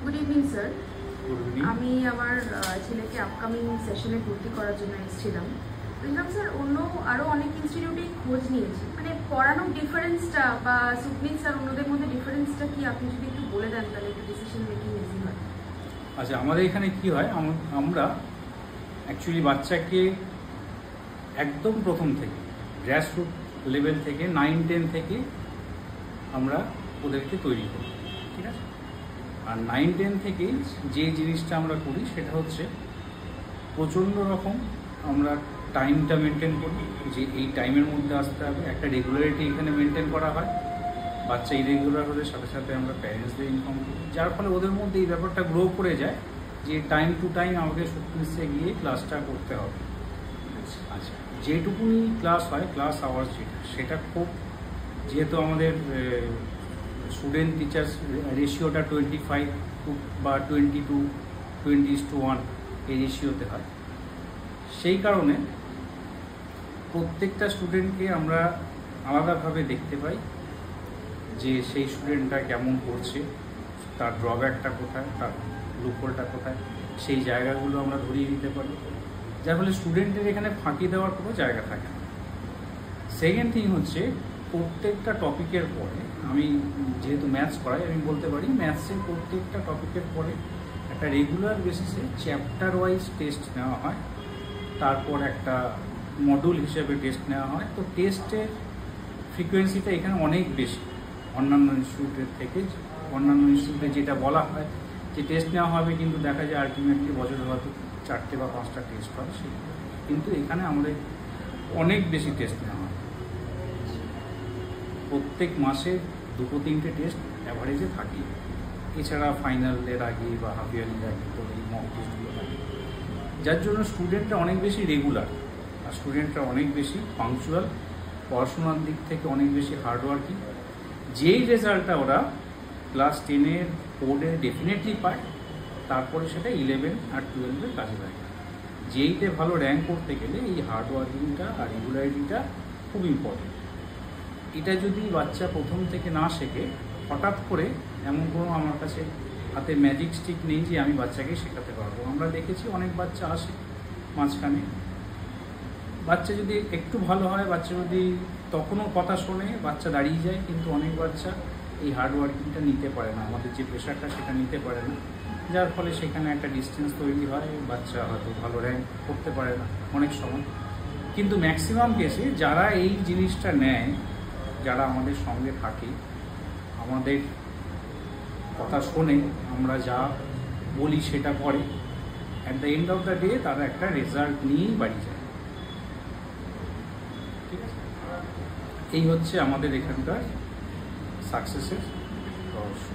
Good evening sir. Good evening. আমি আমার ছেলেকে আপকামিং সেশনে ভর্তি করার জন্য এসেছিলাম। দেখলাম স্যার আরও অনেক ইনস্টিটিউটেই খোঁজ নিয়েছি, মানে পড়ানোর ডিফারেন্সটা বা সুকমিত স্যার অন্যদের মধ্যে ডিফারেন্সটা কি আপনি যদি একটু বলে দেন তাহলে একটু ডিসিশন মেকিং ইজি হয়। আচ্ছা, আমাদের এখানে কি হয়, আমরা অ্যাকচুয়ালি বাচ্চাকে একদম প্রথম থেকে গ্রাসরুট লেভেল থেকে 9-10 থেকে আমরা ওদেরকে তৈরি করি, ঠিক আছে। আর 9-10 থেকে যে জিনিসটা আমরা করি সেটা হচ্ছে প্রচণ্ড রকম আমরা টাইমটা মেনটেন করি, যে এই টাইমের মধ্যে আসতে হবে, একটা রেগুলারিটি এখানে মেনটেন করা হয়। বাচ্চা ইরেগুলার হলে সাথে সাথে আমরা প্যারেন্টসদের ইনফর্ম করি, যার ফলে ওদের মধ্যে এই ব্যাপারটা গ্রো করে যায় যে টাইম টু টাইম আমাকে সুকমিসে গিয়ে ক্লাসটা করতে হবে। আচ্ছা, যেটুকুনি ক্লাস হয়, ক্লাস আওয়ার্স সেটা খুব, যেহেতু আমাদের স্টুডেন্ট টিচার্স রেশিওটা 25 বা 20:1 এই রেশিওতে হয়, সেই কারণে প্রত্যেকটা স্টুডেন্টকে আমরা আলাদাভাবে দেখতে পাই যে সেই স্টুডেন্টটা কেমন করছে, তার ড্রব্যাকটা কোথায়, তার লুপহোলটা কোথায়, সেই জায়গাগুলো আমরা ধরিয়ে দিতে পারি, যার ফলে স্টুডেন্টের এখানে ফাঁকি দেওয়ার কোনো জায়গা থাকে না। সেকেন্ড থিং হচ্ছে, প্রত্যেকটা টপিকের পরে আমি যেহেতু ম্যাথস পড়াই, আমি বলতে পারি ম্যাথসের প্রত্যেকটা টপিকের পরে একটা রেগুলার বেসিসে চ্যাপ্টার ওয়াইজ টেস্ট নেওয়া হয়, তারপর একটা মডিউল হিসেবে টেস্ট নেওয়া হয়। তো টেস্টের ফ্রিকোয়েন্সিটা এখানে অনেক বেশি অন্যান্য ইনস্টিটিউটের থেকে। অন্যান্য ইনস্টিটিউটে যেটা বলা হয় যে টেস্ট নেওয়া হবে, কিন্তু দেখা যায় আলটিমেটলি বছরে হয়তো 4টে বা 5টা টেস্ট হয়, কিন্তু এখানে আমাদের অনেক বেশি টেস্ট নেওয়া হয়। প্রত্যেক মাসে 2-3টে টেস্ট অ্যাভারেজে থাকে, এছাড়া ফাইনালের আগে বা হাফ ইয়ারলির আগে তো এই মক টেস্টগুলো থাকে, যার জন্য স্টুডেন্টরা অনেক বেশি রেগুলার আর স্টুডেন্টরা অনেক বেশি পাংচুয়াল, পড়াশোনার দিক থেকে অনেক বেশি হার্ডওয়ার্কিং। যেই রেজাল্টটা ওরা ক্লাস 10-এর বোর্ডে ডেফিনেটলি পায়, তারপরে সেটা 11 আর 12-এ কাজে লাগে। যেইতে ভালো র্যাঙ্ক করতে গেলে এই হার্ডওয়ার্কিংটা আর রেগুলারিটিটা খুব ইম্পর্টেন্ট। এটা যদি বাচ্চা প্রথম থেকে না শেখে, হঠাৎ করে এমন কোনো আমার কাছে হাতে ম্যাজিক স্টিক নেই যে আমি বাচ্চাকে শেখাতে পারবো। আমরা দেখেছি অনেক বাচ্চা আসে মাঝখানে, বাচ্চা যদি একটু ভালো হয়, বাচ্চা যদি তখনও কথা শোনে, বাচ্চা দাঁড়িয়ে যায়, কিন্তু অনেক বাচ্চা এই হার্ডওয়ার্কিংটা নিতে পারে না, আমাদের যে প্রেশারটা সেটা নিতে পারে না, যার ফলে সেখানে একটা ডিস্টেন্স তৈরি হয়, বাচ্চা হয়তো ভালো র্যাঙ্ক করতে পারে না অনেক সময়। কিন্তু ম্যাক্সিমাম কেসে যারা এই জিনিসটা নেয়, যারা আমাদের সঙ্গে থাকে, আমাদের কথা শোনে, আমরা যা বলি সেটা করে, at the end of the day তারা একটা রেজাল্ট নিয়েই বাড়ি যায়। ঠিক আছে, এই হচ্ছে আমাদের এখানকার সাকসেসের রহস্য।